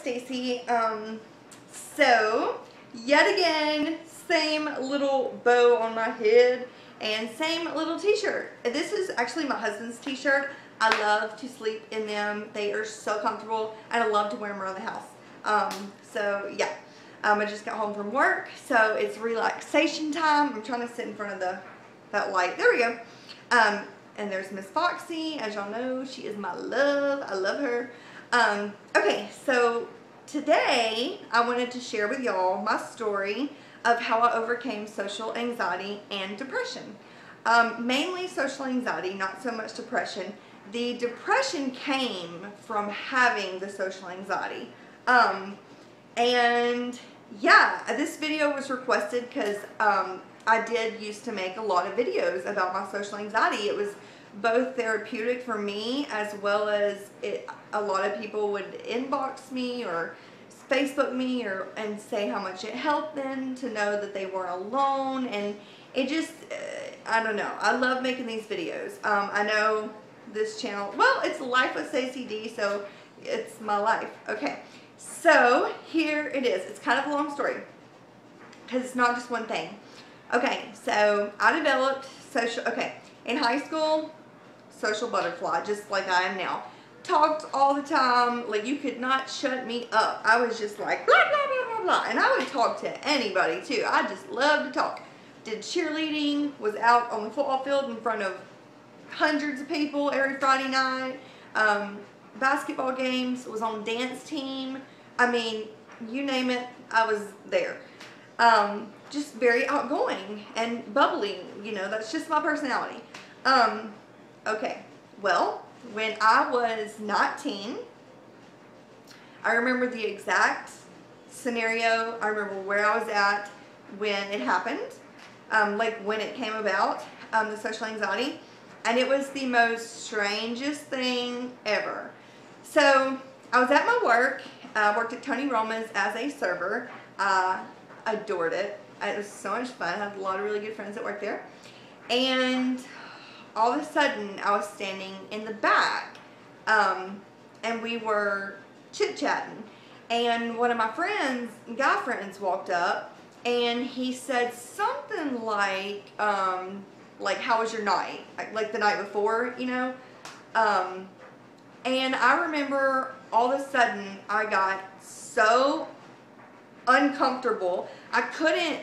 Stacy. So yet again, same little bow on my head and same little t-shirt. This is actually my husband's t-shirt. I love to sleep in them. They are so comfortable and I love to wear them around the house. So yeah, I just got home from work, so it's relaxation time. I'm trying to sit in front of that light. There we go. And there's Miss Foxy. As y'all know, she is my love. I love her. Okay, so today I wanted to share with y'all my story of how I overcame social anxiety and depression. Mainly social anxiety, not so much depression. The depression came from having the social anxiety. And yeah, this video was requested because I did used to make a lot of videos about my social anxiety. It was both therapeutic for me, as well as a lot of people would inbox me or Facebook me and say how much it helped them to know that they weren't alone. And it just, I don't know. I love making these videos. I know this channel, well, it's Life with Stacy D, so it's my life. Okay, so here it is. It's kind of a long story because it's not just one thing. Okay, so I developed in high school, social butterfly, just like I am now. Talked all the time, like you could not shut me up. I was just like blah, blah, blah, blah, blah. And I would talk to anybody too. I just loved to talk. Did cheerleading, was out on the football field in front of hundreds of people every Friday night. Basketball games, was on dance team. I mean, you name it, I was there. Just very outgoing and bubbly, you know, that's just my personality. Okay, well, when I was 19, I remember the exact scenario. I remember where I was at when it happened, like when it came about, the social anxiety, and it was the most strangest thing ever. So I was at my work. I worked at Tony Roma's as a server. I adored it. It was so much fun. I had a lot of really good friends that worked there. And all of a sudden, I was standing in the back, and we were chit-chatting. And one of my friends, guy friends, walked up, and he said something like how was your night? Like the night before, you know? And I remember all of a sudden, I got so uncomfortable. I couldn't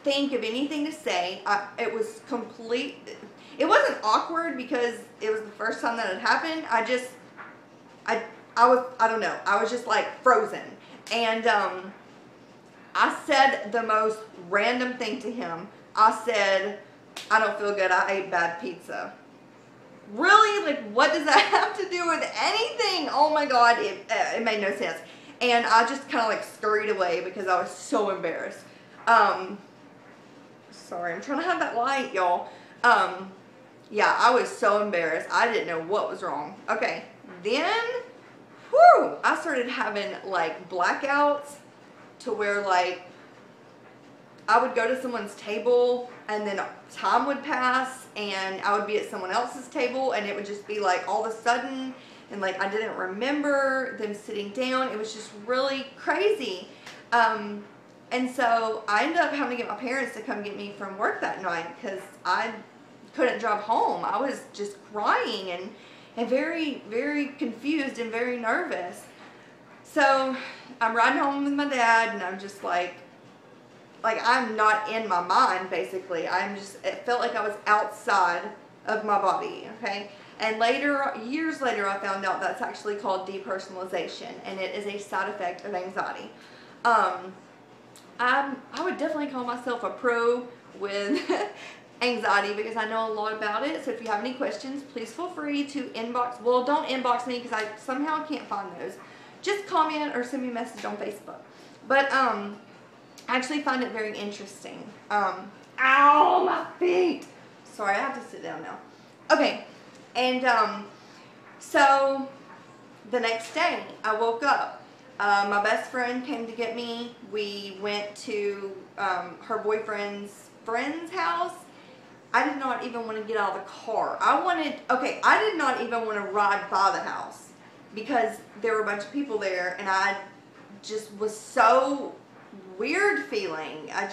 think of anything to say. It was complete. It wasn't awkward because it was the first time that it happened. I don't know. I was just like frozen. And I said the most random thing to him. I said, I don't feel good. I ate bad pizza. Really? Like, what does that have to do with anything? Oh my God, it made no sense. And I just kind of like scurried away because I was so embarrassed. Sorry, I'm trying to have that light, y'all. Yeah, I was so embarrassed. I didn't know what was wrong. Okay, then, whew, I started having like blackouts to where like I would go to someone's table and then time would pass and I would be at someone else's table and it would just be like all of a sudden, and like I didn't remember them sitting down. It was just really crazy. And so I ended up having to get my parents to come get me from work that night because I couldn't drive home. I was just crying and very, very confused and very nervous. So I'm riding home with my dad and I'm just like I'm not in my mind basically. It felt like I was outside of my body, okay? And years later, I found out that's actually called depersonalization, and it is a side effect of anxiety. I would definitely call myself a pro with anxiety because I know a lot about it. So if you have any questions, please feel free to inbox. Well, don't inbox me because I somehow can't find those. Just comment or send me a message on Facebook. But I actually find it very interesting. Ow, my feet! Sorry, I have to sit down now. Okay. And so the next day I woke up. My best friend came to get me. We went to her boyfriend's friend's house. I did not even want to get out of the car. I did not even want to ride by the house because there were a bunch of people there and I just was so weird feeling. I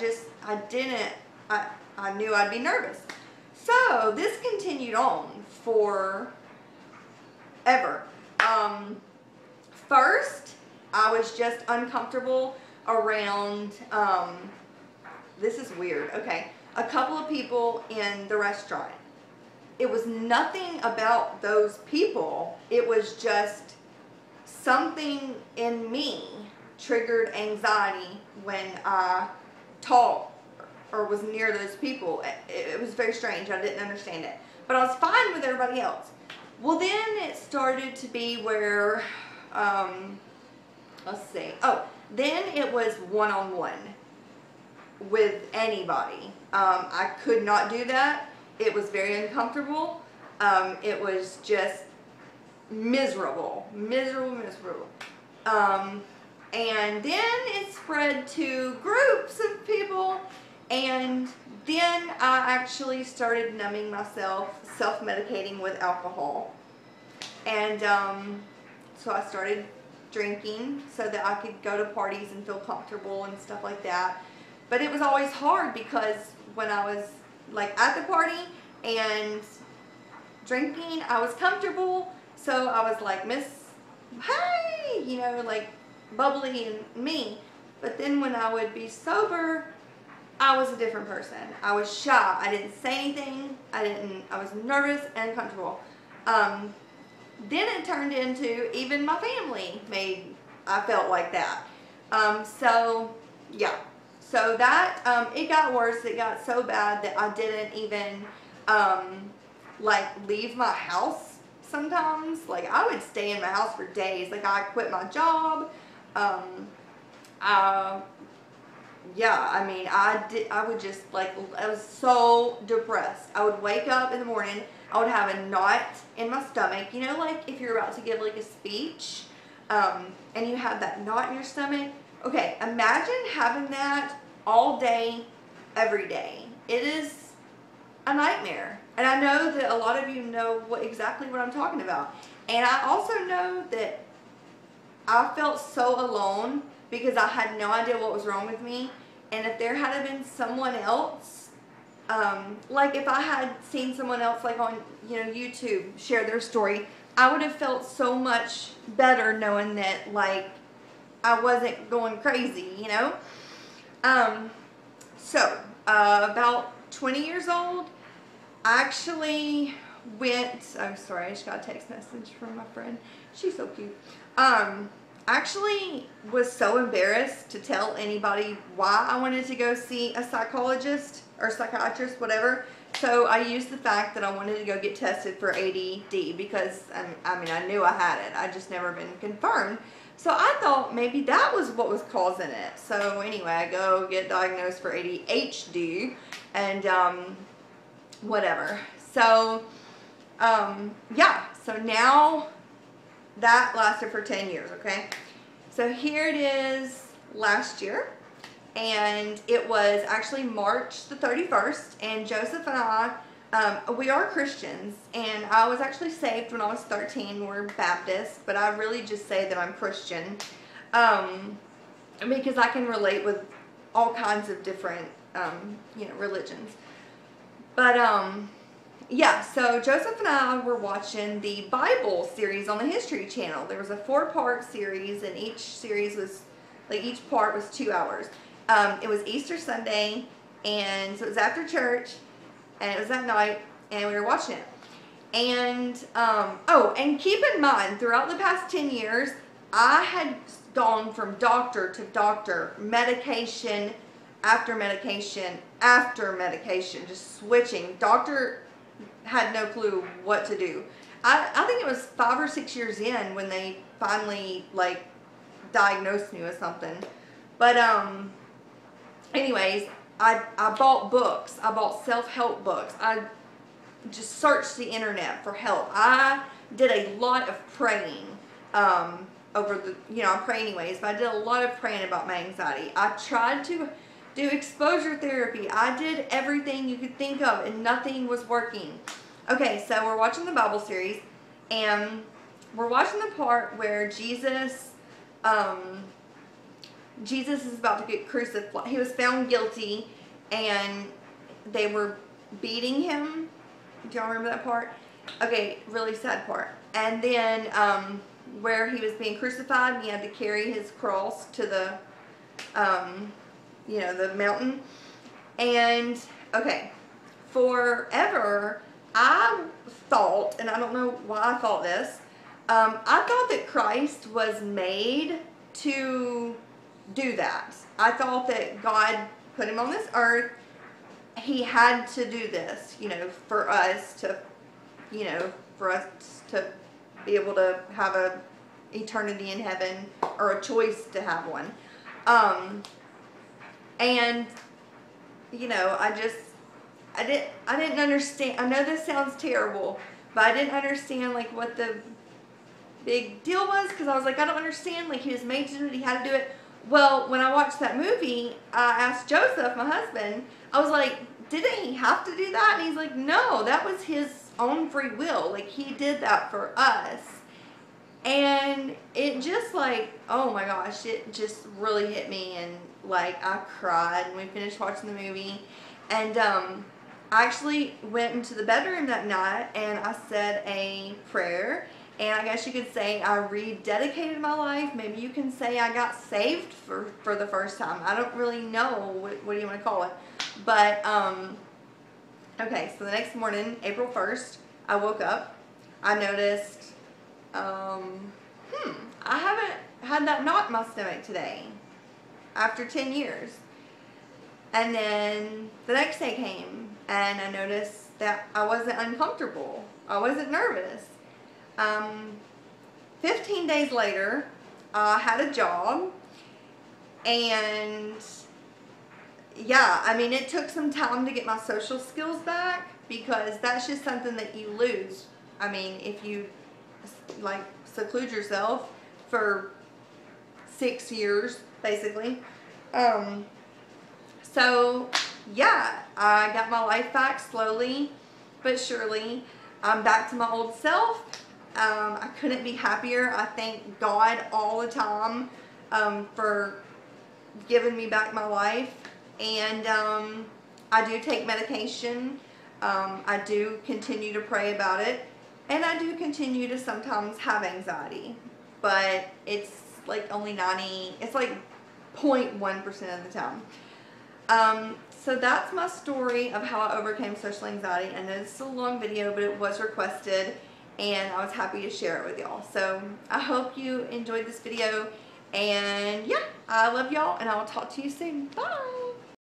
knew I'd be nervous. So this continued on for ever. First, I was just uncomfortable around, this is weird, okay, a couple of people in the restaurant. It was nothing about those people. It was just something in me triggered anxiety when I talked or was near those people. It was very strange. I didn't understand it. But I was fine with everybody else. Well, then it started to be where, let's see. Oh, then it was one-on-one with anybody. I could not do that. It was very uncomfortable. It was just miserable. And then it spread to groups of people, and then I actually started numbing myself, self-medicating with alcohol. And so I started drinking so that I could go to parties and feel comfortable and stuff like that. But it was always hard because when I was like at the party and drinking, I was comfortable. So I was like, Miss, hey, you know, like bubbly and me. But then when I would be sober, I was a different person. I was shy. I didn't say anything. I was nervous and uncomfortable. Then it turned into even my family I felt like that. So yeah. So that, it got worse. It got so bad that I didn't even, like leave my house sometimes. Like I would stay in my house for days. Like I quit my job. Yeah, I mean, I would just like, I was so depressed. I would wake up in the morning, I would have a knot in my stomach. You know, like if you're about to give like a speech, and you have that knot in your stomach. Okay, imagine having that all day, every day. It is a nightmare. And I know that a lot of you know exactly what I'm talking about. And I also know that I felt so alone because I had no idea what was wrong with me. And if there had been someone else, like if I had seen someone else like on, you know, YouTube share their story, I would have felt so much better knowing that like I wasn't going crazy, you know. So about 20 years old, I actually went, oh sorry, I just got a text message from my friend. She's so cute. Actually was so embarrassed to tell anybody why I wanted to go see a psychologist or psychiatrist, whatever. So I used the fact that I wanted to go get tested for ADD because, I mean, I knew I had it. I just never been confirmed. So I thought maybe that was what was causing it. So anyway, I go get diagnosed for ADHD and whatever. So yeah, so now that lasted for 10 years, okay? So here it is last year, and it was actually March the 31st, and Joseph and I, we are Christians, and I was actually saved when I was 13. We're Baptist, but I really just say that I'm Christian, because I can relate with all kinds of different, you know, religions. But, yeah, so Joseph and I were watching the Bible series on the History Channel. There was a 4-part series, and each series was, like, each part was 2 hours. It was Easter Sunday, and so it was after church, and it was at night, and we were watching it. And, oh, and keep in mind, throughout the past 10 years, I had gone from doctor to doctor, medication after medication after medication, just switching. Doctor had no clue what to do. I think it was 5 or 6 years in when they finally like diagnosed me with something. But anyways, I bought books. I bought self-help books. I just searched the internet for help. I did a lot of praying over the, you know, I pray anyways, but I did a lot of praying about my anxiety. I tried to do exposure therapy. I did everything you could think of, and nothing was working. Okay, so we're watching the Bible series, and we're watching the part where Jesus Jesus is about to get crucified. He was found guilty, and they were beating him. Do y'all remember that part? Okay, really sad part. And then where he was being crucified, and he had to carry his cross to the, the mountain. And, okay, forever, I thought, and I don't know why I thought this, I thought that Christ was made to do that. I thought that God put him on this earth. He had to do this, for us to, be able to have a eternity in heaven, or a choice to have one. And, I didn't understand. I know this sounds terrible, but I didn't understand, like, what the big deal was, because I was like, I don't understand, like, he was made to do it, he had to do it. Well, when I watched that movie, I asked Joseph, my husband, I was like, didn't he have to do that? And he's like, no, that was his own free will. Like, he did that for us. And it just, like, oh my gosh, it just really hit me, and, like, I cried when we finished watching the movie. And I actually went into the bedroom that night, and I said a prayer. And I guess you could say I rededicated my life. Maybe you can say I got saved for the first time. I don't really know. What do you want to call it? But, okay, so the next morning, April 1st, I woke up. I noticed, I haven't had that knot in my stomach today after 10 years. And then the next day came, and I noticed that I wasn't uncomfortable. I wasn't nervous. 15 days later, I had a job, and yeah, I mean, it took some time to get my social skills back, because that's just something that you lose. I mean, if you, like, seclude yourself for 6 years, basically. So, yeah, I got my life back slowly but surely. I'm back to my old self. I couldn't be happier. I thank God all the time for giving me back my life. And I do take medication. I do continue to pray about it. And I do continue to sometimes have anxiety. But it's like only it's like 0.1% of the time. So that's my story of how I overcame social anxiety. I know this is a long video, but it was requested, and I was happy to share it with y'all. So I hope you enjoyed this video, and yeah, I love y'all, and I will talk to you soon. Bye!